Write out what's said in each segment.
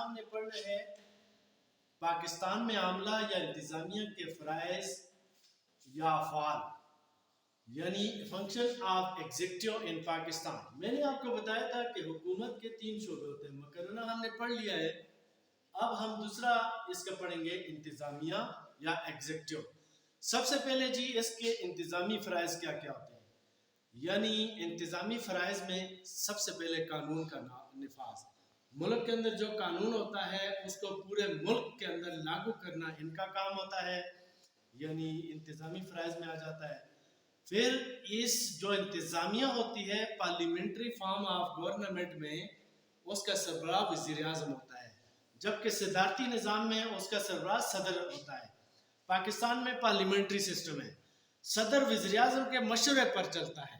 ہم نے پڑھنا ہے پاکستان میں عملہ یا انتظامیہ کے فرائض یا افعال، یعنی فنکشن آف ایگزیکٹو ان پاکستان۔ میں نے آپ کو بتایا تھا کہ حکومت کے 3 شعبے ہوتے ہیں، مقررہ ہم نے پڑھ لیا ہے۔ اب ہم دوسرا اس کا پڑھیں گے انتظامیہ یا ایگزیکٹو۔ سب سے پہلے جی اس کے انتظامی فرائض کیا کیا ہوتے ہیں؟ یعنی انتظامی فرائض میں سب سے پہلے قانون کا نفاذ، ملک کے اندر جو قانون ہوتا ہے اس کو پورے ملک کے اندر لاگو کرنا ان کا کام ہوتا ہے، یعنی انتظامی فرائض میں آ جاتا ہے۔ پھر اس جو انتظامیہ ہوتی ہے پارلیمنٹری فارم آف گورنمنٹ میں اس کا سربراہ وزیر اعظم ہوتا ہے، جبکہ صدارتی نظام میں اس کا سربراہ صدر ہوتا ہے۔ پاکستان میں پارلیمنٹری سسٹم ہے، صدر وزیر اعظم کے مشورے پر چلتا ہے،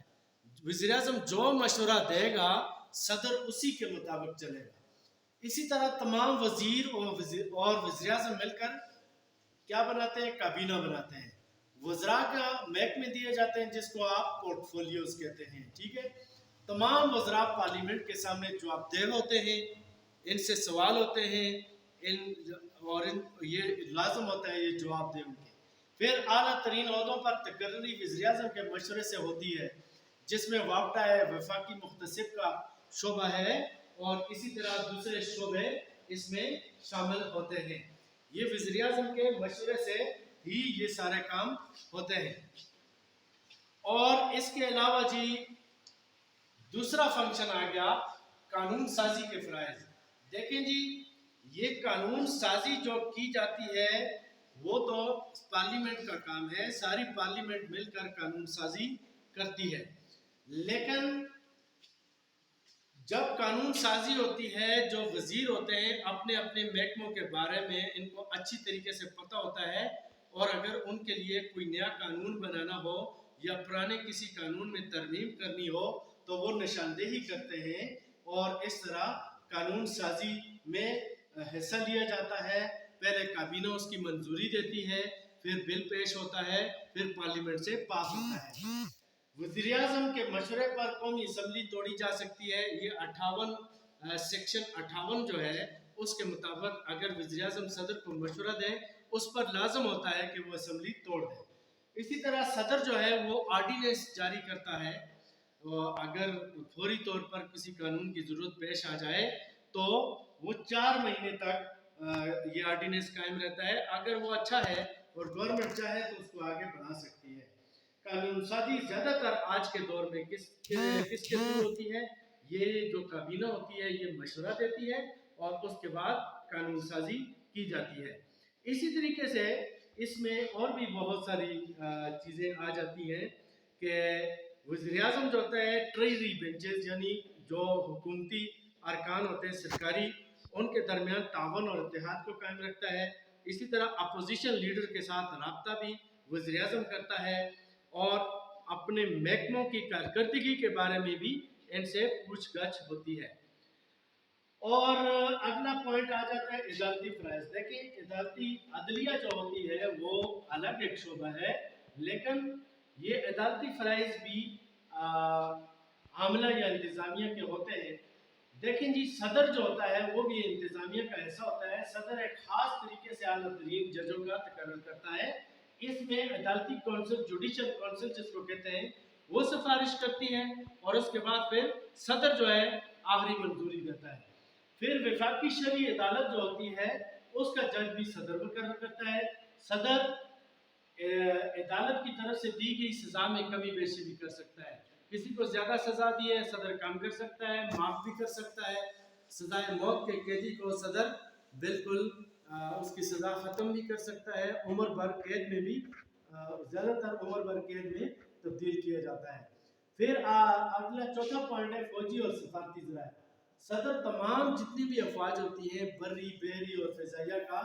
وزیر اعظم جو مشورہ دے گا صدر اسی کے مطابق چلے گا۔ اسی طرح تمام وزیر اور وزیر اعظم مل کر کیا بناتے ہیں؟ کابینہ بناتے ہیں، وزراء کا محکمے دیے جاتے ہیں جس کو آپ پورٹ فولیوز کہتے ہیں، ٹھیک ہے۔ تمام وزراء پارلیمنٹ کے سامنے جواب دہ ہوتے ہیں، ان سے سوال ہوتے ہیں، یہ لازم ہوتا ہے یہ جواب دیں ان کے۔ پھر اعلیٰ ترین عہدوں پر تقرری وزیر اعظم کے مشورے سے ہوتی ہے، جس میں وابطہ ہے وفاقی مختصر کا شعبہ ہے، اور اسی طرح دوسرے شعبے اس میں شامل ہوتے ہیں۔ یہ وزیر اعظم کے مشورے سے ہی یہ سارے کام ہوتے ہیں۔ اور اس کے علاوہ جی دوسرا فنکشن آ گیا قانون سازی کے فرائض۔ دیکھیں جی یہ قانون سازی جو کی جاتی ہے وہ تو پارلیمنٹ کا کام ہے، ساری پارلیمنٹ مل کر قانون سازی کرتی ہے، لیکن جب قانون سازی ہوتی ہے جو وزیر ہوتے ہیں اپنے اپنے محکموں کے بارے میں ان کو اچھی طریقے سے پتہ ہوتا ہے، اور اگر ان کے لیے کوئی نیا قانون بنانا ہو یا پرانے کسی قانون میں ترمیم کرنی ہو تو وہ نشاندہی کرتے ہیں، اور اس طرح قانون سازی میں حصہ لیا جاتا ہے۔ پہلے کابینہ اس کی منظوری دیتی ہے، پھر بل پیش ہوتا ہے، پھر پارلیمنٹ سے پاس ہوتا ہے۔ وزیر اعظم کے مشورے پر قومی اسمبلی توڑی جا سکتی ہے، یہ سیکشن 58 جو ہے اس کے مطابق اگر وزیر اعظم صدر کو مشورہ دے اس پر لازم ہوتا ہے کہ وہ اسمبلی توڑ دے۔ اسی طرح صدر جو ہے وہ آرڈیننس جاری کرتا ہے، اگر فوری طور پر کسی قانون کی ضرورت پیش آ جائے تو وہ 4 مہینے تک یہ آرڈیننس قائم رہتا ہے، اگر وہ اچھا ہے اور گورنمنٹ چاہے تو اس کو آگے بڑھا سکتی ہے۔ قانون سازی زیادہ تر آج کے دور میں کس کے تھرو ہوتی ہے؟ یہ جو کابینہ ہوتی ہے یہ مشورہ دیتی ہے اور اس کے بعد قانون سازی کی جاتی ہے۔ اسی طریقے سے اس میں اور بھی بہت ساری چیزیں آ جاتی ہیں کہ وزیر اعظم جو ہوتا ہے ٹریجری بینچز، یعنی جو حکومتی ارکان ہوتے ہیں سرکاری، ان کے درمیان تعاون اور اتحاد کو قائم رکھتا ہے۔ اسی طرح اپوزیشن لیڈر کے ساتھ رابطہ بھی وزیر اعظم کرتا ہے، اور اپنے محکموں کی کارکردگی کے بارے میں بھی ان سے پوچھ گچھ ہوتی ہے۔ اور اگلا پوائنٹ آ جاتا ہے عدالتی فرائض۔ دیکھیں عدالتی عدلیہ جو ہوتی ہے وہ الگ ایک شعبہ ہے، لیکن یہ عدالتی فرائض بھی عاملہ یا انتظامیہ کے ہوتے ہیں۔ دیکھیں جی صدر جو ہوتا ہے وہ بھی انتظامیہ کا حصہ ہوتا ہے۔ صدر ایک خاص طریقے سے اعلیٰ ترین ججوں کا تقرر کرتا ہے، اس میں عدالتی کونسل، جوڈیشل کونسل جس کو کہتے ہیں، وہ سفارش کرتی ہے، اور اس کے بعد پھر صدر جو ہے آخری منظوری دیتا ہے۔ پھر وفاقی شرعی عدالت جو ہوتی ہے اس کا جج بھی صدر مقرر کرتا ہے۔ صدر عدالت کی طرف سے دی گئی سزا میں کمی بیشی بھی کر سکتا ہے، کسی کو زیادہ سزا دی ہے صدر کم کر سکتا ہے، معاف بھی کر سکتا ہے۔ سزائے موت کے قیدی کو صدر بالکل اس کی سزا ختم بھی کر سکتا ہے، عمر بھر قید میں بھی زیادہ تر عمر بھر قید میں تبدیل کیا جاتا ہے۔ پھر اگلا چوتھا پوائنٹ ہے فوجی اور سفارتی ذرائع۔ صدر تمام جتنی بھی افواج ہوتی ہیں بری، بحری اور فضائیہ کا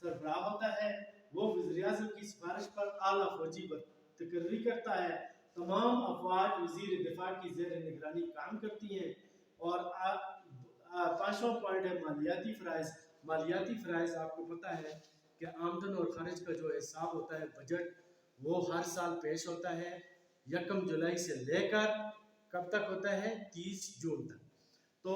سربراہ ہوتا ہے، وہ وزیر اعظم کی سفارش پر اعلیٰ فوجی تقرری کرتا ہے۔ تمام افواج وزیر دفاع کی زیر نگرانی کام کرتی ہیں۔ اور 5واں پوائنٹ ہے مالیاتی فرائض۔ مالیاتی فرائض آپ کو پتہ ہے کہ آمدن اور خرچ کا جو حساب ہوتا ہے بجٹ، وہ ہر سال پیش ہوتا ہے 1 جولائی سے لے کر کب تک ہوتا ہے؟ 30 جون تک۔ تو